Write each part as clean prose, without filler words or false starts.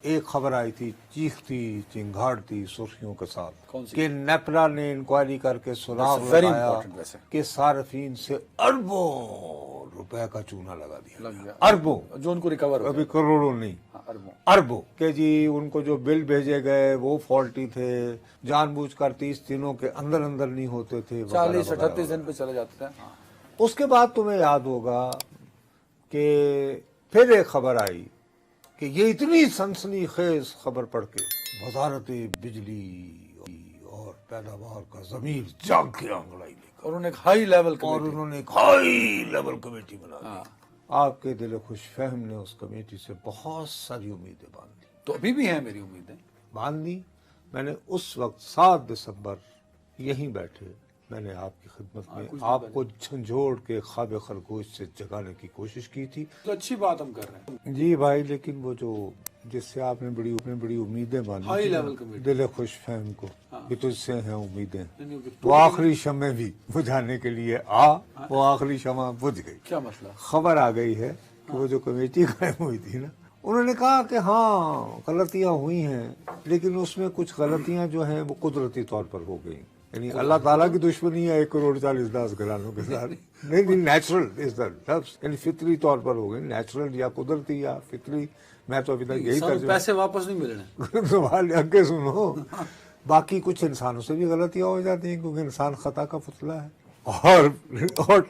ایک خبر آئی تھی چیختی چنگھاڑتی سرخیوں کے ساتھ کون سی؟ کہ نیپرا نے انکوائری کر کے سراغ Very لگایا important ویسے۔ کہ صارفین سے اربوں روپے کا چونا لگا دیا لگ گیا اربوں، جو ان کو ریکور ابھی کروڑوں نہیں، اربوں۔ اربوں کہ جی ان کو جو بل بھیجے گئے وہ فالٹی تھے، جان بوجھ کر 30 دنوں کے اندر اندر نہیں ہوتے تھے، 40-38 دن پہ چلے جاتے تھے۔ اس کے بعد تمہیں یاد ہوگا کہ پھر ایک خبر آئی کہ یہ اتنی سنسنی خیز خبر پڑھ کے وزارت بجلی اور پیداوار کا ضمیر جاگ کے انگڑائی لے کر اور انہوں نے ایک ہائی لیول اور انہوں نے ایک ہائی لیول کمیٹی بنا دی۔ ہاں۔ آپ کے دل خوش فہم نے اس کمیٹی سے بہت ساری امیدیں باندھ دی تو ابھی بھی ہیں میری امیدیں۔ باندھ دی۔ میں نے اس وقت 7 دسمبر یہیں بیٹھے میں نے آپ کی خدمت میں آپ کو جھنجھوڑ کے خواب خرگوش سے جگانے کی کوشش کی تھی۔ تو اچھی بات ہم کر رہے ہیں۔ جی بھائی، لیکن وہ جو جس سے آپ نے بڑی امیدیں باندھی ہائی تھی لیول کمیٹی۔ دل خوش فہم کو کہ تجھ سے ہیں امیدیں، نہیں، وہ آخری شمع بھی بجھانے کے لیے وہ آخری شمع بجھ گئی۔ کیا مسئلہ؟ خبر آ گئی ہے کہ وہ جو کمیٹی قائم ہوئی تھی نا، انہوں نے کہا کہ ہاں غلطیاں ہوئی ہیں، لیکن اس میں کچھ غلطیاں جو ہیں وہ قدرتی طور پر ہو گئی، یعنی اللہ تعالیٰ کی دشمنی ہے 1,40,00,000 گھرانوں کے ساتھ، نہیں نیچرل از دا لفظ، یعنی فطری طور پر ہو گئی، نیچرل یا قدرتی یا فطری، میں تو ابھی تک یہی سب پیسے واپس نہیں ملنے۔ سوال اگے سنو، باقی کچھ انسانوں سے بھی غلطیاں ہو جاتی ہیں کیونکہ انسان خطا کا پتلا ہے، اور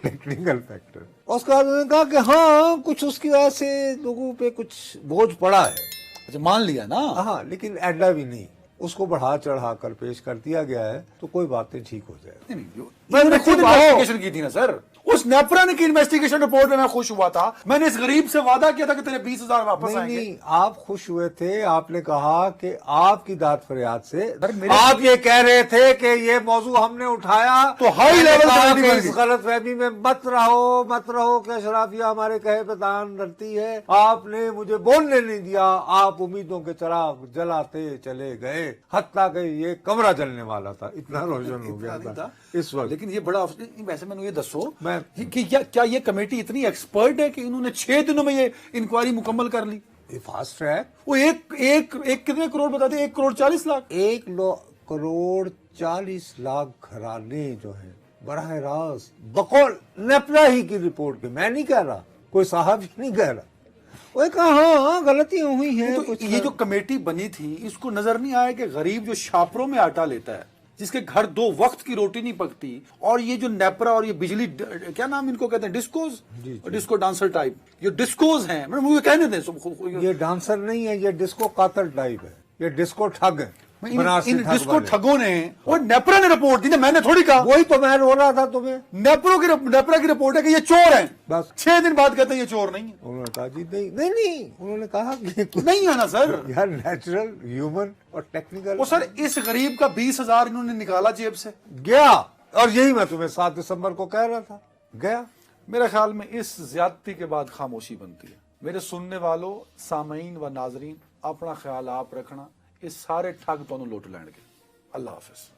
ٹیکنیکل فیکٹر۔ اس کے بعد انہوں نے کہا کہ ہاں کچھ اس کی وجہ سے لوگوں پہ کچھ بوجھ پڑا ہے، اچھا مان لیا نا۔ ہاں لیکن ایڈا بھی نہیں، اس کو بڑھا چڑھا کر پیش کر دیا گیا ہے تو کوئی باتیں ٹھیک ہو جائے۔ میں نے خود انویسٹیگیشن کی تھی نا سر، اس نیپرا نے کی انویسٹیگیشن رپورٹ میں میں خوش ہوا تھا، میں نے اس غریب سے وعدہ کیا تھا کہ تیرے 20,000 واپس آئیں گے۔ نہیں، آپ خوش ہوئے تھے، آپ نے کہا کہ آپ کی داد فریاد سے آپ یہ کہہ رہے تھے کہ یہ موضوع ہم نے اٹھایا تو ہائی لیول کہ اس غلط فہمی میں مت رہو کہ اشرافیہ ہمارے کہے پہ دان دھرتی ہے، آپ نے مجھے بولنے نہیں دیا، آپ امیدوں کے چراغ جلاتے چلے گئے، حتیٰ کہ یہ کمرہ جلنے والا تھا، اتنا روشن ہو گیا تھا اس وقت۔ لیکن یہ بڑا ویسے میں نے یہ دسو کہ کیا یہ کمیٹی اتنی ایکسپرٹ ہے کہ انہوں نے 6 دنوں میں یہ انکوائری مکمل کر لی؟ یہ فاسٹ ٹریک، وہ ایک کتنے کروڑ بتا دیں، 1,40,00,000۔ 1,40,00,000 گھرانے جو ہیں براہ راست بقول نیپرا ہی کی رپورٹ کے، میں نہیں کہہ رہا، کوئی صاحب ہی نہیں کہہ رہا، وہ کہا ہاں غلطیاں ہوئی ہیں۔ تو یہ جو کمیٹی بنی تھی اس کو نظر نہیں آیا کہ غریب جو شاپروں میں آٹا لیتا ہے، جس کے گھر 2 وقت کی روٹی نہیں پکتی، اور یہ جو نیپرا اور یہ بجلی کیا نام ان کو کہتے ہیں، ڈسکوز، ڈسکو ڈانسر ٹائپ، یہ ڈسکوز ہیں، مجھے کہنے دیں۔ یہ ڈانسر نہیں ہے، یہ ڈسکو قاتل ٹائپ ہے، یہ ڈسکو ٹھگ ہے، ان ڈسکو ٹھگوں نے اور نیپرا نے رپورٹ دی نا، میں نے تھوڑی کہا، وہی تو میں رو رہا تھا تمہیں۔ نیپرا کی رپورٹ ہے کہ یہ چور ہیں، بس 6 دن بعد کہتے ہیں یہ چور نہیں ہے۔ انہوں نے کہا جی نہیں، انہوں نے کہا کہ نہیں ہے نا سر، یار نیچرل، ہیومن اور ٹیکنیکل۔ وہ سر اس غریب کا 20,000 انہوں نے نکالا جیب سے، گیا، اور یہی میں تمہیں 7 دسمبر کو کہہ رہا تھا، گیا۔ میرے خیال میں اس زیادتی کے بعد خاموشی بنتی ہے۔ میرے سننے والوں، سامعین و ناظرین، اپنا خیال آپ رکھنا، اس سارے ٹھگ تو لوٹ لین گے۔ اللہ حافظ۔